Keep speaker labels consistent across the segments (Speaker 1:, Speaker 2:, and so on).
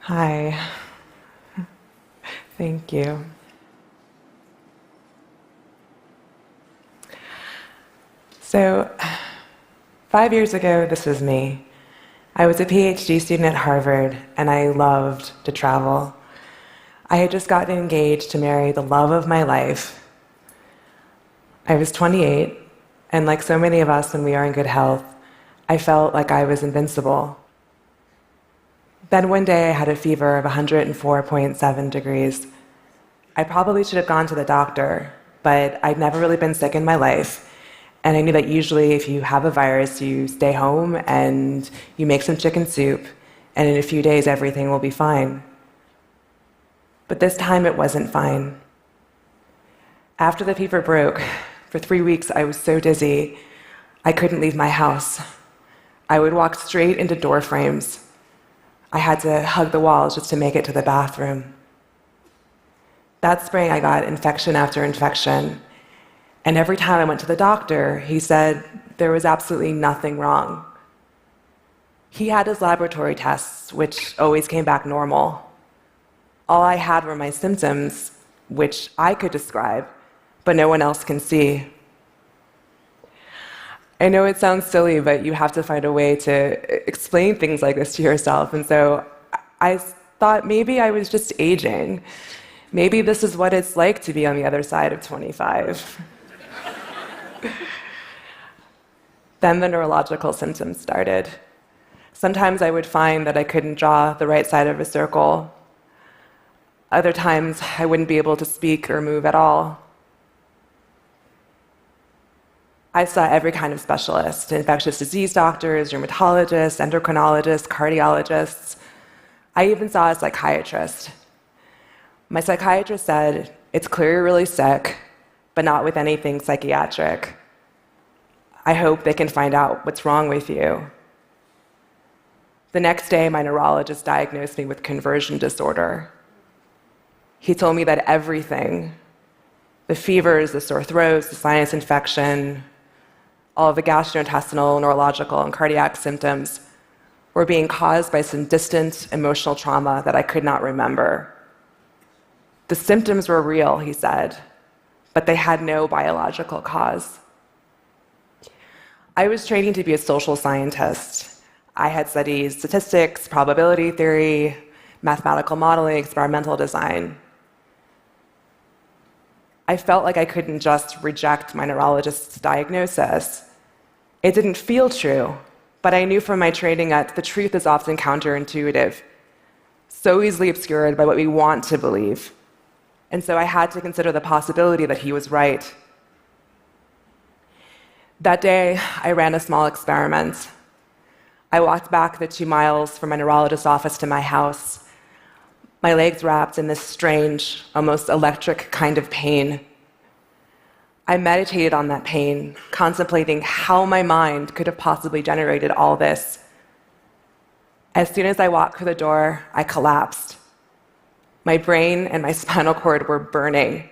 Speaker 1: Hi. Thank you. So, 5 years ago, this was me. I was a Ph.D. student at Harvard, and I loved to travel. I had just gotten engaged to marry the love of my life. I was 28, and like so many of us when we are in good health, I felt like I was invincible. Then one day I had a fever of 104.7 degrees. I probably should have gone to the doctor, but I'd never really been sick in my life. And I knew that usually if you have a virus, you stay home and you make some chicken soup, and in a few days everything will be fine. But this time it wasn't fine. After the fever broke, for 3 weeks I was so dizzy, I couldn't leave my house. I would walk straight into door frames. I had to hug the walls just to make it to the bathroom. That spring I got infection after infection. And every time I went to the doctor, he said there was absolutely nothing wrong. He had his laboratory tests, which always came back normal. All I had were my symptoms, which I could describe, but no one else can see. I know it sounds silly, but you have to find a way to explain things like this to yourself. And so I thought maybe I was just aging. Maybe this is what it's like to be on the other side of 25. Then the neurological symptoms started. Sometimes I would find that I couldn't draw the right side of a circle. Other times I wouldn't be able to speak or move at all. I saw every kind of specialist: infectious disease doctors, rheumatologists, endocrinologists, cardiologists. I even saw a psychiatrist. My psychiatrist said, "It's clear you're really sick, but not with anything psychiatric. I hope they can find out what's wrong with you." The next day, my neurologist diagnosed me with conversion disorder. He told me that everything, the fevers, the sore throats, the sinus infection, all of the gastrointestinal, neurological, and cardiac symptoms were being caused by some distant emotional trauma that I could not remember. The symptoms were real, he said, but they had no biological cause. I was training to be a social scientist. I had studied statistics, probability theory, mathematical modeling, experimental design. I felt like I couldn't just reject my neurologist's diagnosis. It didn't feel true, but I knew from my training that the truth is often counterintuitive, so easily obscured by what we want to believe. And so I had to consider the possibility that he was right. That day, I ran a small experiment. I walked back the 2 miles from my neurologist's office to my house, my legs wrapped in this strange, almost electric kind of pain. I meditated on that pain, contemplating how my mind could have possibly generated all this. As soon as I walked through the door, I collapsed. My brain and my spinal cord were burning.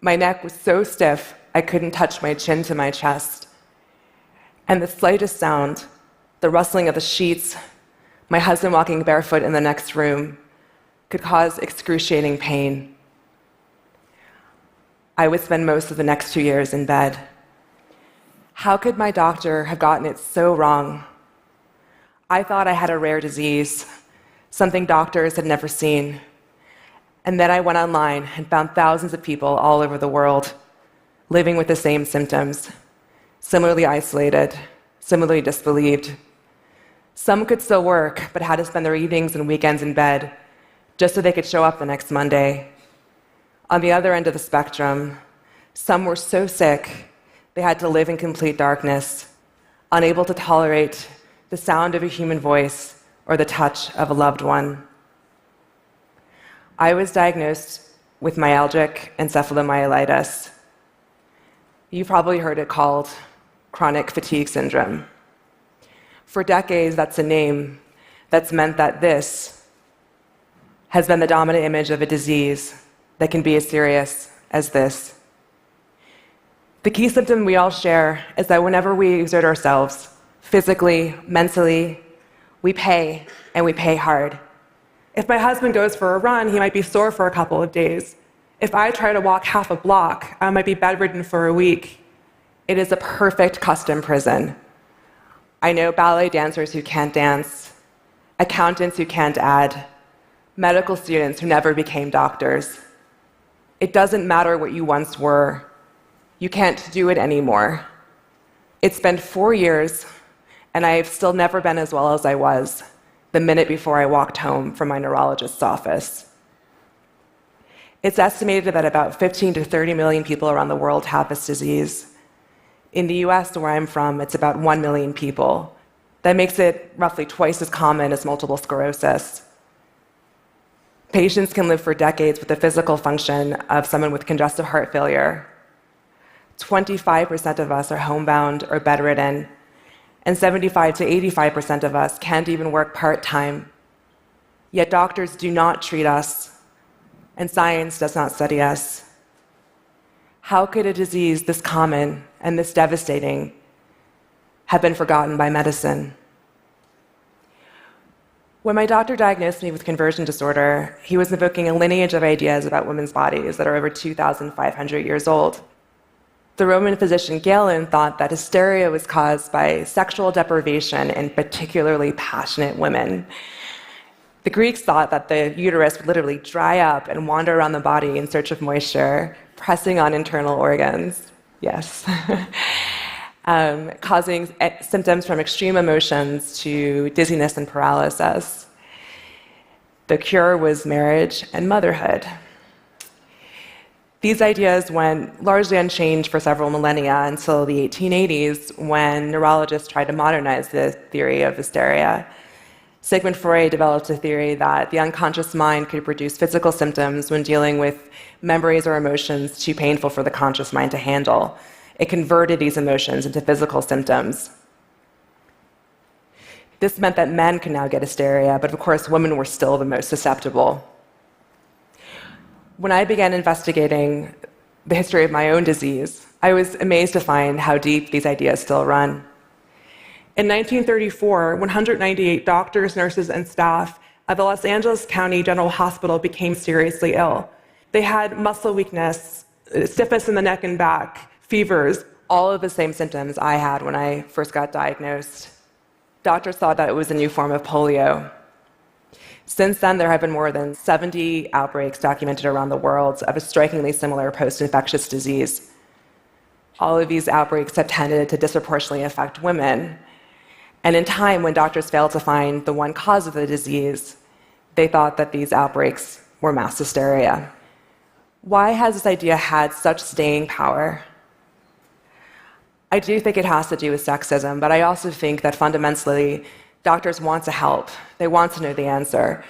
Speaker 1: My neck was so stiff, I couldn't touch my chin to my chest. And the slightest sound, the rustling of the sheets, my husband walking barefoot in the next room, could cause excruciating pain. I would spend most of the next 2 years in bed. How could my doctor have gotten it so wrong? I thought I had a rare disease, something doctors had never seen. And then I went online and found thousands of people all over the world living with the same symptoms, similarly isolated, similarly disbelieved. Some could still work, but had to spend their evenings and weekends in bed just so they could show up the next Monday. On the other end of the spectrum, some were so sick they had to live in complete darkness, unable to tolerate the sound of a human voice or the touch of a loved one. I was diagnosed with myalgic encephalomyelitis. You've probably heard it called chronic fatigue syndrome. For decades, that's a name that's meant that this has been the dominant image of a disease that can be as serious as this. The key symptom we all share is that whenever we exert ourselves, physically, mentally, we pay, and we pay hard. If my husband goes for a run, he might be sore for a couple of days. If I try to walk half a block, I might be bedridden for a week. It is a perfect custom prison. I know ballet dancers who can't dance, accountants who can't add, medical students who never became doctors. It doesn't matter what you once were. You can't do it anymore. It's been 4 years, and I've still never been as well as I was the minute before I walked home from my neurologist's office. It's estimated that about 15 to 30 million people around the world have this disease. In the US, where I'm from, it's about 1 million people. That makes it roughly twice as common as multiple sclerosis. Patients can live for decades with the physical function of someone with congestive heart failure. 25% of us are homebound or bedridden, and 75 to 85% of us can't even work part-time. Yet doctors do not treat us, and science does not study us. How could a disease this common and this devastating have been forgotten by medicine? When my doctor diagnosed me with conversion disorder, he was invoking a lineage of ideas about women's bodies that are over 2,500 years old. The Roman physician Galen thought that hysteria was caused by sexual deprivation in particularly passionate women. The Greeks thought that the uterus would literally dry up and wander around the body in search of moisture, pressing on internal organs. Yes. Causing symptoms from extreme emotions to dizziness and paralysis. The cure was marriage and motherhood. These ideas went largely unchanged for several millennia until the 1880s, when neurologists tried to modernize the theory of hysteria. Sigmund Freud developed a theory that the unconscious mind could produce physical symptoms when dealing with memories or emotions too painful for the conscious mind to handle. It converted these emotions into physical symptoms. This meant that men could now get hysteria, but of course women were still the most susceptible. When I began investigating the history of my own disease, I was amazed to find how deep these ideas still run. In 1934, 198 doctors, nurses, and staff at the Los Angeles County General Hospital became seriously ill. They had muscle weakness, stiffness in the neck and back, fevers, all of the same symptoms I had when I first got diagnosed. Doctors thought that it was a new form of polio. Since then, there have been more than 70 outbreaks documented around the world of a strikingly similar post-infectious disease. All of these outbreaks have tended to disproportionately affect women. And in time, when doctors failed to find the one cause of the disease, they thought that these outbreaks were mass hysteria. Why has this idea had such staying power? I do think it has to do with sexism, but I also think that fundamentally, doctors want to help. They want to know the answer.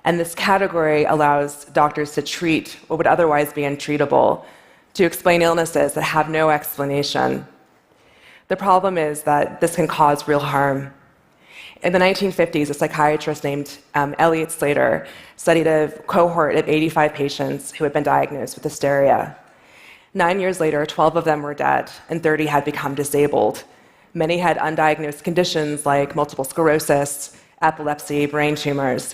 Speaker 1: And this category allows doctors to treat what would otherwise be untreatable, to explain illnesses that have no explanation. The problem is that this can cause real harm. In the 1950s, a psychiatrist named Elliot Slater studied a cohort of 85 patients who had been diagnosed with hysteria. 9 years later, 12 of them were dead, and 30 had become disabled. Many had undiagnosed conditions like multiple sclerosis, epilepsy, brain tumors.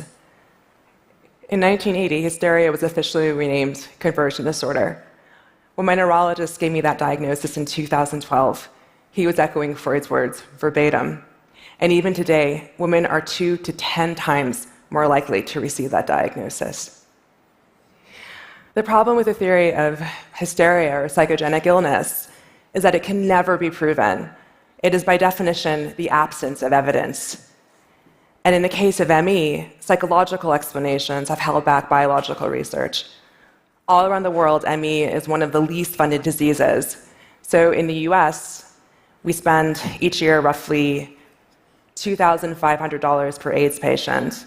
Speaker 1: In 1980, hysteria was officially renamed conversion disorder. When my neurologist gave me that diagnosis in 2012, he was echoing Freud's words verbatim. And even today, women are 2 to 10 times more likely to receive that diagnosis. The problem with the theory of hysteria or psychogenic illness is that it can never be proven. It is by definition the absence of evidence. And in the case of ME, psychological explanations have held back biological research. All around the world, ME is one of the least funded diseases. So in the US, we spend each year roughly $2,500 per AIDS patient,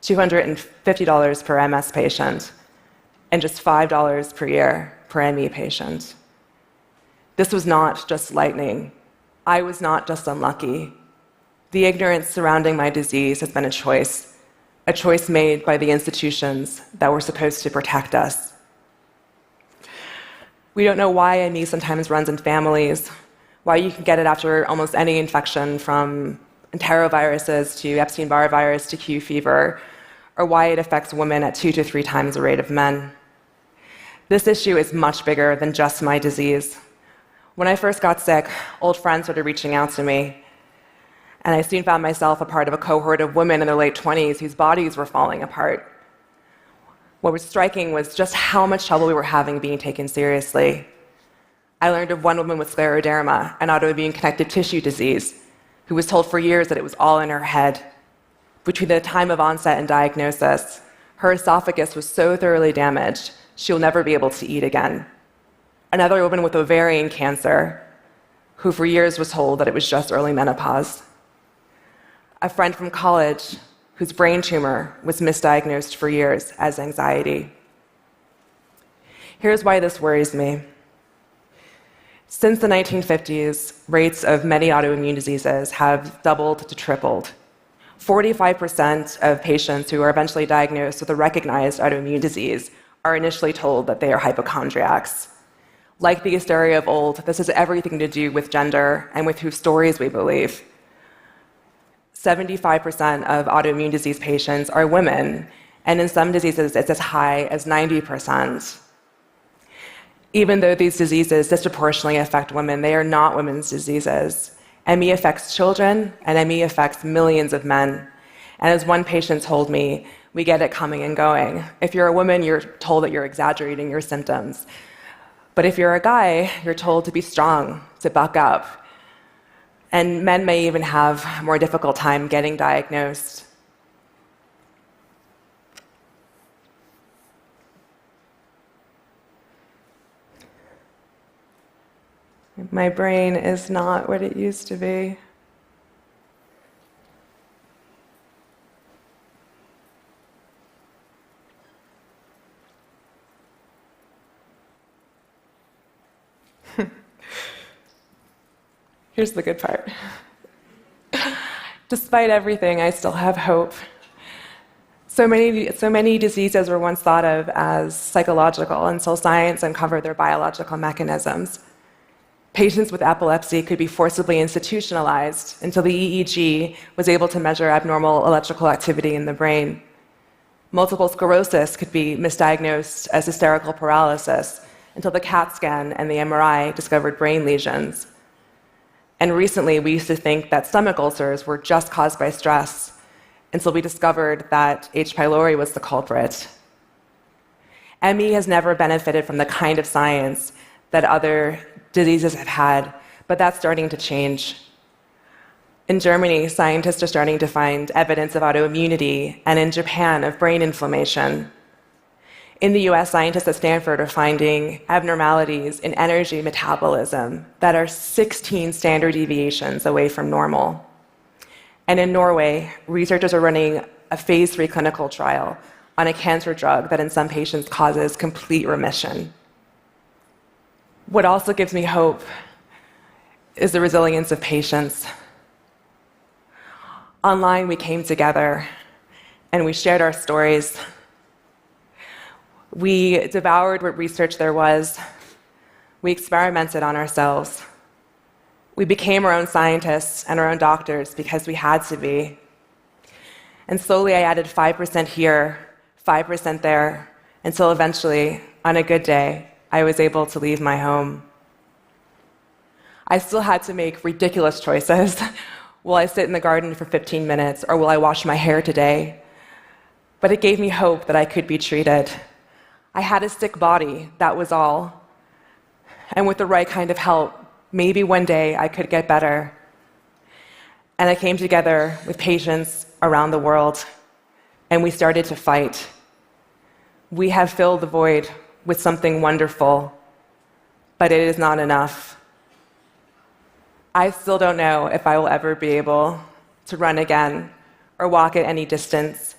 Speaker 1: $250 per MS patient, and just $5 per year per ME patient. This was not just lightning. I was not just unlucky. The ignorance surrounding my disease has been a choice made by the institutions that were supposed to protect us. We don't know why ME sometimes runs in families, why you can get it after almost any infection from enteroviruses to Epstein-Barr virus to Q fever, or why it affects women at 2 to 3 times the rate of men. This issue is much bigger than just my disease. When I first got sick, old friends started reaching out to me, and I soon found myself a part of a cohort of women in their late 20s whose bodies were falling apart. What was striking was just how much trouble we were having being taken seriously. I learned of one woman with scleroderma, an autoimmune connective tissue disease, who was told for years that it was all in her head. Between the time of onset and diagnosis, her esophagus was so thoroughly damaged, she will never be able to eat again. Another woman with ovarian cancer, who for years was told that it was just early menopause. A friend from college whose brain tumor was misdiagnosed for years as anxiety. Here's why this worries me. Since the 1950s, rates of many autoimmune diseases have doubled to tripled. 45% of patients who are eventually diagnosed with a recognized autoimmune disease are initially told that they are hypochondriacs. Like the hysteria of old, this has everything to do with gender and with whose stories we believe. 75% of autoimmune disease patients are women, and in some diseases it's as high as 90%. Even though these diseases disproportionately affect women, they are not women's diseases. ME affects children, and ME affects millions of men. And as one patient told me, we get it coming and going. If you're a woman, you're told that you're exaggerating your symptoms. But if you're a guy, you're told to be strong, to buck up. And men may even have a more difficult time getting diagnosed. My brain is not what it used to be. Here's the good part. Despite everything, I still have hope. So many diseases were once thought of as psychological until science uncovered their biological mechanisms. Patients with epilepsy could be forcibly institutionalized until the EEG was able to measure abnormal electrical activity in the brain. Multiple sclerosis could be misdiagnosed as hysterical paralysis until the CAT scan and the MRI discovered brain lesions. And recently, we used to think that stomach ulcers were just caused by stress until we discovered that H. pylori was the culprit. ME has never benefited from the kind of science that other diseases have had, but that's starting to change. In Germany, scientists are starting to find evidence of autoimmunity, and in Japan, of brain inflammation. In the US, scientists at Stanford are finding abnormalities in energy metabolism that are 16 standard deviations away from normal. And in Norway, researchers are running a phase 3 clinical trial on a cancer drug that in some patients causes complete remission. What also gives me hope is the resilience of patients. Online, we came together and we shared our stories. We devoured what research there was. We experimented on ourselves. We became our own scientists and our own doctors because we had to be. And slowly I added 5% here, 5% there, until eventually, on a good day, I was able to leave my home. I still had to make ridiculous choices. Will I sit in the garden for 15 minutes, or will I wash my hair today? But it gave me hope that I could be treated. I had a sick body, that was all. And with the right kind of help, maybe one day I could get better. And I came together with patients around the world, and we started to fight. We have filled the void with something wonderful, but it is not enough. I still don't know if I will ever be able to run again, or walk at any distance,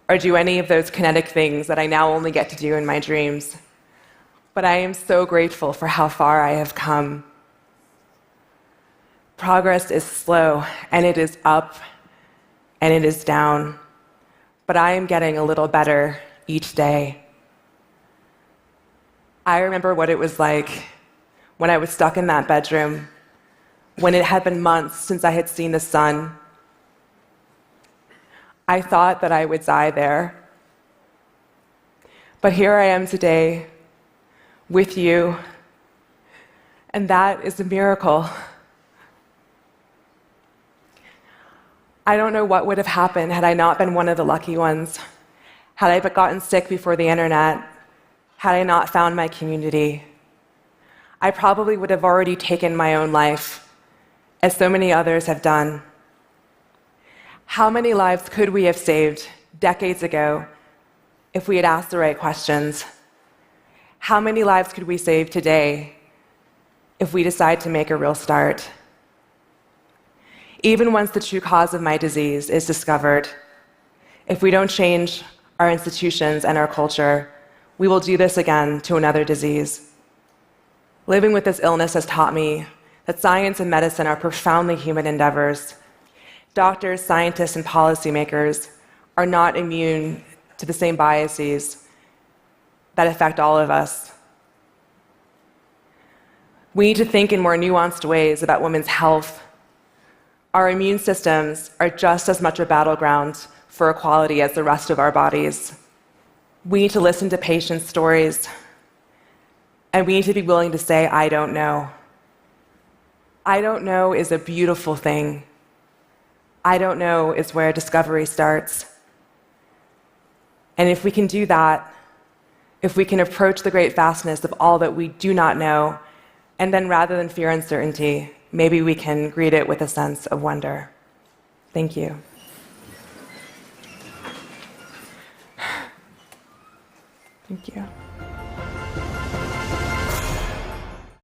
Speaker 1: or do any of those kinetic things that I now only get to do in my dreams. But I am so grateful for how far I have come. Progress is slow, and it is up, and it is down. But I am getting a little better each day. I remember what it was like when I was stuck in that bedroom, when it had been months since I had seen the sun. I thought that I would die there, But here I am today with you, and that is a miracle. I don't know what would have happened had I not been one of the lucky ones, had I gotten sick before the internet, had I not found my community. I probably would have already taken my own life, as so many others have done. How many lives could we have saved decades ago if we had asked the right questions? How many lives could we save today if we decide to make a real start? Even once the true cause of my disease is discovered, if we don't change our institutions and our culture, we will do this again to another disease. Living with this illness has taught me that science and medicine are profoundly human endeavors. Doctors, scientists, and policymakers are not immune to the same biases that affect all of us. We need to think in more nuanced ways about women's health. Our immune systems are just as much a battleground for equality as the rest of our bodies. We need to listen to patients' stories, and we need to be willing to say, I don't know. I don't know is a beautiful thing. I don't know is where discovery starts. And if we can do that, if we can approach the great vastness of all that we do not know, and then rather than fear uncertainty, maybe we can greet it with a sense of wonder. Thank you. Thank you.